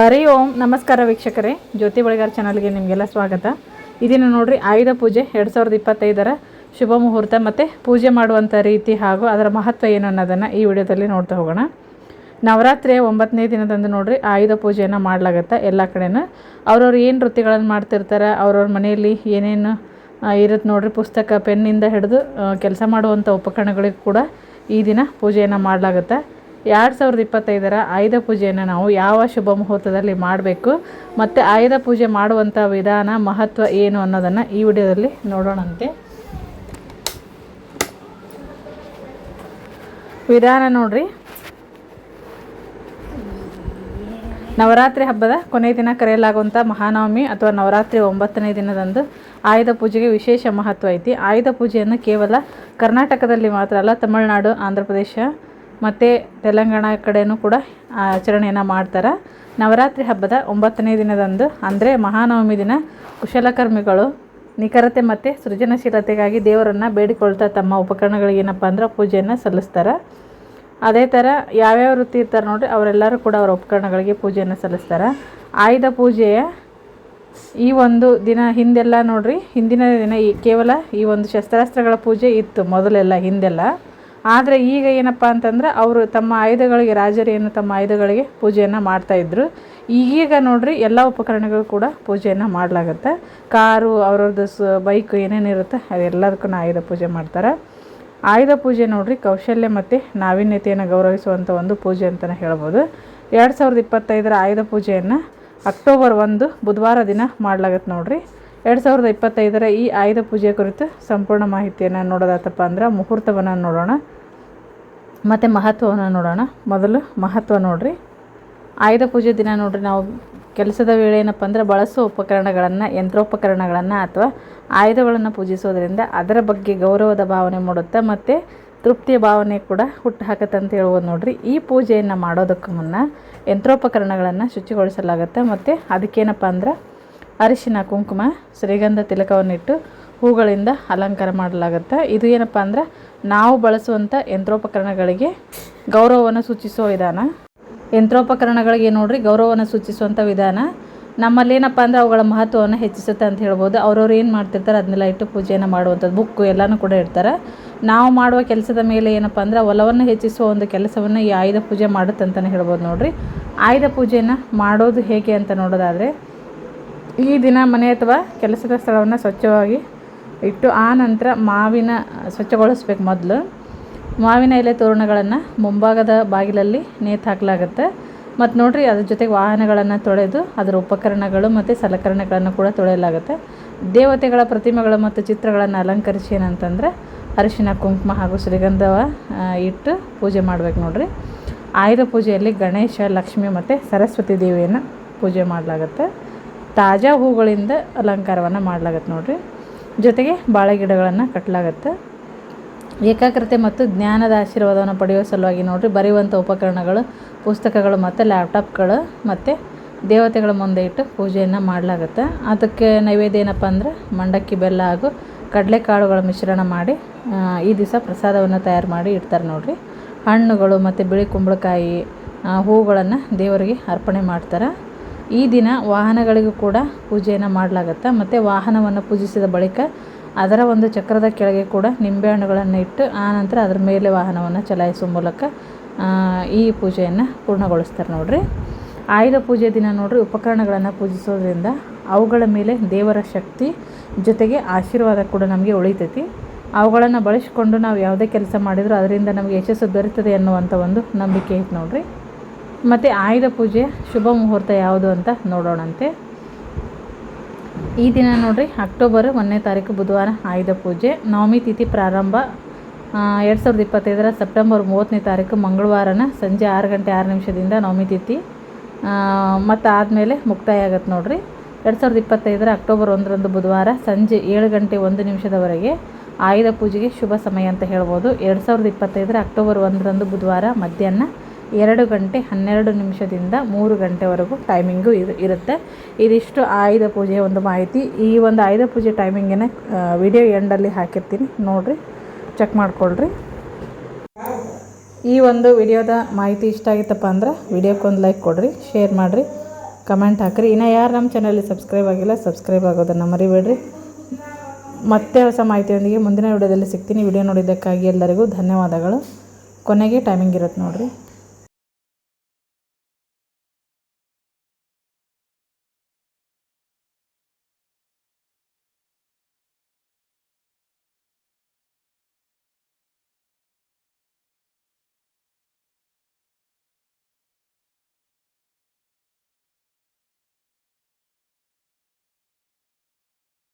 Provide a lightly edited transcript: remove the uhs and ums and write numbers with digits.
ಹರಿ ಓಂ ನಮಸ್ಕಾರ ವೀಕ್ಷಕರೇ, ಜ್ಯೋತಿ ಬಳಿಗಾರ್ ಚಾನಲ್ಗೆ ನಿಮಗೆಲ್ಲ ಸ್ವಾಗತ. ಇದನ್ನು ನೋಡ್ರಿ, ಆಯುಧ ಪೂಜೆ 2025ರ ಶುಭ ಮುಹೂರ್ತ ಮತ್ತು ಪೂಜೆ ಮಾಡುವಂಥ ರೀತಿ ಹಾಗೂ ಅದರ ಮಹತ್ವ ಏನು ಅನ್ನೋದನ್ನು ಈ ವಿಡಿಯೋದಲ್ಲಿ ನೋಡ್ತಾ ಹೋಗೋಣ. ನವರಾತ್ರಿಯ 9ನೇ ದಿನದಂದು ನೋಡ್ರಿ ಆಯುಧ ಪೂಜೆಯನ್ನು ಮಾಡಲಾಗತ್ತೆ. ಎಲ್ಲ ಕಡೆನೂ ಅವ್ರವ್ರು ಏನು ವೃತ್ತಿಗಳನ್ನು ಮಾಡ್ತಿರ್ತಾರೆ, ಅವ್ರವ್ರ ಮನೆಯಲ್ಲಿ ಏನೇನು ಇರುತ್ತೆ ನೋಡ್ರಿ, ಪುಸ್ತಕ ಪೆನ್ನಿಂದ ಹಿಡಿದು ಕೆಲಸ ಮಾಡುವಂಥ ಉಪಕರಣಗಳಿಗೂ ಕೂಡ ಈ ದಿನ ಪೂಜೆಯನ್ನು ಮಾಡಲಾಗುತ್ತೆ. 2025ರ ಆಯುಧ ಪೂಜೆಯನ್ನು ನಾವು ಯಾವ ಶುಭ ಮುಹೂರ್ತದಲ್ಲಿ ಮಾಡಬೇಕು ಮತ್ತು ಆಯುಧ ಪೂಜೆ ಮಾಡುವಂಥ ವಿಧಾನ ಮಹತ್ವ ಏನು ಅನ್ನೋದನ್ನು ಈ ವಿಡಿಯೋದಲ್ಲಿ ನೋಡೋಣಂತೆ. ವಿಧಾನ ನೋಡ್ರಿ, ನವರಾತ್ರಿ ಹಬ್ಬದ ಕೊನೆಯ ದಿನ ಕರೆಯಲಾಗುವಂಥ ಮಹಾನವಮಿ ಅಥವಾ ನವರಾತ್ರಿ 9ನೇ ದಿನದಂದು ಆಯುಧ ಪೂಜೆಗೆ ವಿಶೇಷ ಮಹತ್ವ ಐತಿ. ಆಯುಧ ಪೂಜೆಯನ್ನು ಕೇವಲ ಕರ್ನಾಟಕದಲ್ಲಿ ಮಾತ್ರ ಅಲ್ಲ, ತಮಿಳುನಾಡು, ಆಂಧ್ರ ಪ್ರದೇಶ ಮತ್ತು ತೆಲಂಗಾಣ ಕಡೆಯೂ ಕೂಡ ಆಚರಣೆಯನ್ನು ಮಾಡ್ತಾರೆ. ನವರಾತ್ರಿ ಹಬ್ಬದ 9ನೇ ದಿನದಂದು ಅಂದರೆ ಮಹಾನವಮಿ ದಿನ ಕುಶಲಕರ್ಮಿಗಳು ನಿಖರತೆ ಮತ್ತು ಸೃಜನಶೀಲತೆಗಾಗಿ ದೇವರನ್ನು ಬೇಡಿಕೊಳ್ತಾ ತಮ್ಮ ಉಪಕರಣಗಳಿಗೆ ಏನಪ್ಪ ಅಂದ್ರೆ ಪೂಜೆಯನ್ನು ಸಲ್ಲಿಸ್ತಾರೆ. ಅದೇ ಥರ ಯಾವ್ಯಾವ ವೃತ್ತಿ ಇರ್ತಾರೆ ನೋಡಿರಿ, ಅವರೆಲ್ಲರೂ ಕೂಡ ಅವರ ಉಪಕರಣಗಳಿಗೆ ಪೂಜೆಯನ್ನು ಸಲ್ಲಿಸ್ತಾರೆ. ಆಯುಧ ಪೂಜೆಯ ಈ ಒಂದು ದಿನ ಹಿಂದೆಲ್ಲ ನೋಡ್ರಿ, ಹಿಂದಿನ ದಿನ ಕೇವಲ ಈ ಒಂದು ಶಸ್ತ್ರಾಸ್ತ್ರಗಳ ಪೂಜೆ ಇತ್ತು ಮೊದಲೆಲ್ಲ, ಹಿಂದೆಲ್ಲ. ಆದರೆ ಈಗ ಏನಪ್ಪ ಅಂತಂದ್ರೆ ಅವರು ತಮ್ಮ ಆಯುಧಗಳಿಗೆ, ರಾಜರು ಏನು ತಮ್ಮ ಆಯುಧಗಳಿಗೆ ಪೂಜೆಯನ್ನು ಮಾಡ್ತಾಯಿದ್ರು. ಈಗೀಗ ನೋಡ್ರಿ ಎಲ್ಲ ಉಪಕರಣಗಳು ಕೂಡ ಪೂಜೆಯನ್ನು ಮಾಡಲಾಗುತ್ತೆ. ಕಾರು, ಅವ್ರವ್ರದ್ದು ಬೈಕ್ ಏನೇನಿರುತ್ತೆ ಅದೆಲ್ಲದಕ್ಕೂ ಆಯುಧ ಪೂಜೆ ಮಾಡ್ತಾರೆ. ಆಯುಧ ಪೂಜೆ ನೋಡ್ರಿ ಕೌಶಲ್ಯ ಮತ್ತು ನಾವೀನ್ಯತೆಯನ್ನು ಗೌರವಿಸುವಂಥ ಒಂದು ಪೂಜೆ ಅಂತಲೇ ಹೇಳ್ಬೋದು. 2025ರ ಆಯುಧ ಪೂಜೆಯನ್ನು ಅಕ್ಟೋಬರ್ 1 ಬುಧವಾರ ದಿನ ಮಾಡಲಾಗತ್ತೆ ನೋಡ್ರಿ. 2025ರ ಈ ಆಯುಧ ಪೂಜೆ ಕುರಿತು ಸಂಪೂರ್ಣ ಮಾಹಿತಿಯನ್ನು ನೋಡೋದಾತಪ್ಪ ಅಂದ್ರೆ ಮುಹೂರ್ತವನ್ನು ನೋಡೋಣ ಮತ್ತು ಮಹತ್ವವನ್ನು ನೋಡೋಣ. ಮೊದಲು ಮಹತ್ವ ನೋಡ್ರಿ. ಆಯುಧ ಪೂಜೆ ದಿನ ನೋಡ್ರಿ, ನಾವು ಕೆಲಸದ ವೇಳೆ ಏನಪ್ಪ ಅಂದ್ರೆ ಬಳಸುವ ಉಪಕರಣಗಳನ್ನು, ಯಂತ್ರೋಪಕರಣಗಳನ್ನು ಅಥವಾ ಆಯುಧಗಳನ್ನು ಪೂಜಿಸೋದ್ರಿಂದ ಅದರ ಬಗ್ಗೆ ಗೌರವದ ಭಾವನೆ ಮೂಡುತ್ತೆ ಮತ್ತು ತೃಪ್ತಿಯ ಭಾವನೆ ಕೂಡ ಹುಟ್ಟು ಹಾಕತ್ತೆ ಅಂತ ಹೇಳ್ಬೋದು ನೋಡ್ರಿ. ಈ ಪೂಜೆಯನ್ನು ಮಾಡೋದಕ್ಕೂ ಮುನ್ನ ಯಂತ್ರೋಪಕರಣಗಳನ್ನು ಶುಚಿಗೊಳಿಸಲಾಗುತ್ತೆ ಮತ್ತು ಅದಕ್ಕೇನಪ್ಪ ಅಂದ್ರೆ ಅರಿಶಿನ, ಕುಂಕುಮ, ಶ್ರೀಗಂಧ ತಿಲಕವನ್ನಿಟ್ಟು ಹೂಗಳಿಂದ ಅಲಂಕಾರ ಮಾಡಲಾಗುತ್ತೆ. ಇದು ಏನಪ್ಪ ಅಂದ್ರೆ ನಾವು ಬಳಸುವಂಥ ಯಂತ್ರೋಪಕರಣಗಳಿಗೆ ಗೌರವವನ್ನು ಸೂಚಿಸುವ ವಿಧಾನ. ಯಂತ್ರೋಪಕರಣಗಳಿಗೆ ನೋಡ್ರಿ ಗೌರವವನ್ನು ಸೂಚಿಸುವಂಥ ವಿಧಾನ ನಮ್ಮಲ್ಲಿ ಏನಪ್ಪ ಅಂದ್ರೆ ಅವುಗಳ ಮಹತ್ವವನ್ನು ಹೆಚ್ಚಿಸುತ್ತೆ ಅಂತ ಹೇಳ್ಬೋದು. ಅವ್ರವ್ರು ಏನು ಮಾಡ್ತಿರ್ತಾರೆ ಅದನ್ನೆಲ್ಲ ಇಟ್ಟು ಪೂಜೆಯನ್ನು ಮಾಡುವಂಥದ್ದು, ಬುಕ್ಕು ಎಲ್ಲನೂ ಕೂಡ ಇಡ್ತಾರೆ. ನಾವು ಮಾಡುವ ಕೆಲಸದ ಮೇಲೆ ಏನಪ್ಪ ಅಂದ್ರೆ ಒಲವನ್ನು ಹೆಚ್ಚಿಸುವ ಒಂದು ಕೆಲಸವನ್ನು ಈ ಆಯುಧ ಪೂಜೆ ಮಾಡುತ್ತೆ ಅಂತಲೇ ಹೇಳ್ಬೋದು ನೋಡ್ರಿ. ಆಯುಧ ಪೂಜೆಯನ್ನು ಮಾಡೋದು ಹೇಗೆ ಅಂತ ನೋಡೋದಾದರೆ, ಈ ದಿನ ಮನೆ ಅಥವಾ ಕೆಲಸದ ಸ್ಥಳವನ್ನು ಸ್ವಚ್ಛವಾಗಿ ಇಟ್ಟು ಆ ನಂತರ ಸ್ವಚ್ಛಗೊಳಿಸ್ಬೇಕು. ಮೊದಲು ಮಾವಿನ ಎಲೆ ತೋರಣಗಳನ್ನು ಮುಂಭಾಗದ ಬಾಗಿಲಲ್ಲಿ ನೇತು ಹಾಕಲಾಗುತ್ತೆ. ಮತ್ತು ನೋಡ್ರಿ, ಅದ್ರ ಜೊತೆಗೆ ವಾಹನಗಳನ್ನು ತೊಳೆದು ಅದರ ಉಪಕರಣಗಳು ಮತ್ತು ಸಲಕರಣೆಗಳನ್ನು ಕೂಡ ತೊಳೆಯಲಾಗುತ್ತೆ. ದೇವತೆಗಳ ಪ್ರತಿಮೆಗಳು ಮತ್ತು ಚಿತ್ರಗಳನ್ನು ಅಲಂಕರಿಸಿ ಏನಂತಂದರೆ ಅರಿಶಿನ, ಕುಂಕುಮ ಹಾಗೂ ಶ್ರೀಗಂಧವ ಇಟ್ಟು ಪೂಜೆ ಮಾಡಬೇಕು ನೋಡ್ರಿ. ಆಯುಧ ಪೂಜೆಯಲ್ಲಿ ಗಣೇಶ, ಲಕ್ಷ್ಮಿ ಮತ್ತು ಸರಸ್ವತಿ ದೇವಿಯನ್ನು ಪೂಜೆ ಮಾಡಲಾಗುತ್ತೆ. ತಾಜಾ ಹೂಗಳಿಂದ ಅಲಂಕಾರವನ್ನು ಮಾಡಲಾಗತ್ತೆ ನೋಡ್ರಿ. ಜೊತೆಗೆ ಬಾಳೆ ಗಿಡಗಳನ್ನು ಕಟ್ಟಲಾಗತ್ತೆ. ಏಕಾಗ್ರತೆ ಮತ್ತು ಜ್ಞಾನದ ಆಶೀರ್ವಾದವನ್ನು ಪಡೆಯುವ ಸಲುವಾಗಿ ನೋಡ್ರಿ ಬರೆಯುವಂಥ ಉಪಕರಣಗಳು, ಪುಸ್ತಕಗಳು ಮತ್ತು ಲ್ಯಾಪ್ಟಾಪ್ಗಳು ಮತ್ತು ದೇವತೆಗಳ ಮುಂದೆ ಇಟ್ಟು ಪೂಜೆಯನ್ನು ಮಾಡಲಾಗುತ್ತೆ. ಅದಕ್ಕೆ ನೈವೇದ್ಯ ಏನಪ್ಪ ಅಂದ್ರೆ ಮಂಡಕ್ಕಿ, ಬೆಲ್ಲ ಹಾಗೂ ಕಡಲೆಕಾಳುಗಳ ಮಿಶ್ರಣ ಮಾಡಿ ಈ ದಿವಸ ಪ್ರಸಾದವನ್ನು ತಯಾರು ಮಾಡಿ ಇಡ್ತಾರೆ ನೋಡ್ರಿ. ಹಣ್ಣುಗಳು ಮತ್ತು ಬಿಳಿ ಕುಂಬಳಕಾಯಿ, ಹೂಗಳನ್ನು ದೇವರಿಗೆ ಅರ್ಪಣೆ ಮಾಡ್ತಾರೆ. ಈ ದಿನ ವಾಹನಗಳಿಗೂ ಕೂಡ ಪೂಜೆಯನ್ನು ಮಾಡಲಾಗುತ್ತೆ. ಮತ್ತು ವಾಹನವನ್ನು ಪೂಜಿಸಿದ ಬಳಿಕ ಅದರ ಒಂದು ಚಕ್ರದ ಕೆಳಗೆ ಕೂಡ ನಿಂಬೆಹಣ್ಣುಗಳನ್ನು ಇಟ್ಟು ಆನಂತರ ಅದರ ಮೇಲೆ ವಾಹನವನ್ನು ಚಲಾಯಿಸುವ ಮೂಲಕ ಈ ಪೂಜೆಯನ್ನು ಪೂರ್ಣಗೊಳಿಸ್ತಾರೆ ನೋಡ್ರಿ. ಆಯುಧ ಪೂಜೆ ದಿನ ನೋಡ್ರಿ ಉಪಕರಣಗಳನ್ನು ಪೂಜಿಸೋದ್ರಿಂದ ಅವುಗಳ ಮೇಲೆ ದೇವರ ಶಕ್ತಿ ಜೊತೆಗೆ ಆಶೀರ್ವಾದ ಕೂಡ ನಮಗೆ ಉಳಿತೈತಿ. ಅವುಗಳನ್ನು ಬಳಸಿಕೊಂಡು ನಾವು ಯಾವುದೇ ಕೆಲಸ ಮಾಡಿದರೂ ಅದರಿಂದ ನಮಗೆ ಯಶಸ್ಸು ದೊರೆತದೆ ಅನ್ನುವಂಥ ಒಂದು ನಂಬಿಕೆ ಐತೆ ನೋಡ್ರಿ. ಮತ್ತು ಆಯುಧ ಪೂಜೆಯ ಶುಭ ಮುಹೂರ್ತ ಯಾವುದು ಅಂತ ನೋಡೋಣಂತೆ. ಈ ದಿನ ನೋಡ್ರಿ ಅಕ್ಟೋಬರ್ 1ನೇ ತಾರೀಕು ಬುಧವಾರ ಆಯುಧ ಪೂಜೆ. ನವಮಿ ತಿಥಿ ಪ್ರಾರಂಭ 2025ರ ಸೆಪ್ಟೆಂಬರ್ 30ನೇ ತಾರೀಕು ಮಂಗಳವಾರನ ಸಂಜೆ 6 ಗಂಟೆ 6 ನಿಮಿಷದಿಂದ ನವಮಿ ತಿಥಿ ಮತ್ತು ಆದಮೇಲೆ ಮುಕ್ತಾಯ ಆಗತ್ತೆ ನೋಡ್ರಿ. 2025ರ ಅಕ್ಟೋಬರ್ 1ರಂದು ಬುಧವಾರ ಸಂಜೆ 7 ಗಂಟೆ 1 ನಿಮಿಷದವರೆಗೆ ಆಯುಧ ಪೂಜೆಗೆ ಶುಭ ಸಮಯ ಅಂತ ಹೇಳ್ಬೋದು. 2025ರ ಅಕ್ಟೋಬರ್ 1ರಂದು ಬುಧವಾರ ಮಧ್ಯಾಹ್ನ 2 ಗಂಟೆ 12 ನಿಮಿಷದಿಂದ 3 ಗಂಟೆವರೆಗೂ ಟೈಮಿಂಗು ಇರುತ್ತೆ. ಇದಿಷ್ಟು ಆಯುಧ ಪೂಜೆಯ ಒಂದು ಮಾಹಿತಿ. ಈ ಒಂದು ಆಯುಧ ಪೂಜೆ ಟೈಮಿಂಗನ್ನು ವಿಡಿಯೋ ಎಂಡಲ್ಲಿ ಹಾಕಿರ್ತೀನಿ, ನೋಡಿರಿ, ಚೆಕ್ ಮಾಡ್ಕೊಳ್ರಿ. ಈ ಒಂದು ವಿಡಿಯೋದ ಮಾಹಿತಿ ಇಷ್ಟ ಆಗಿತ್ತಪ್ಪ ಅಂದ್ರೆ ವಿಡಿಯೋಕ್ಕೊಂದು ಲೈಕ್ ಕೊಡಿರಿ, ಶೇರ್ ಮಾಡಿರಿ ಕಮೆಂಟ್ ಹಾಕಿರಿ. ಇನ್ನು ಯಾರು ನಮ್ಮ ಚಾನಲ್ಗೆ ಸಬ್ಸ್ಕ್ರೈಬ್ ಆಗಿಲ್ಲ ಸಬ್ಸ್ಕ್ರೈಬ್ ಆಗೋದನ್ನು ಮರಿಬೇಡ್ರಿ. ಮತ್ತೆ ಹೊಸ ಮಾಹಿತಿಯೊಂದಿಗೆ ಮುಂದಿನ ವಿಡಿಯೋದಲ್ಲಿ ಸಿಗ್ತೀನಿ. ವಿಡಿಯೋ ನೋಡಿದ್ದಕ್ಕಾಗಿ ಎಲ್ಲರಿಗೂ ಧನ್ಯವಾದಗಳು. ಕೊನೆಗೆ ಟೈಮಿಂಗ್ ಇರುತ್ತೆ ನೋಡಿರಿ.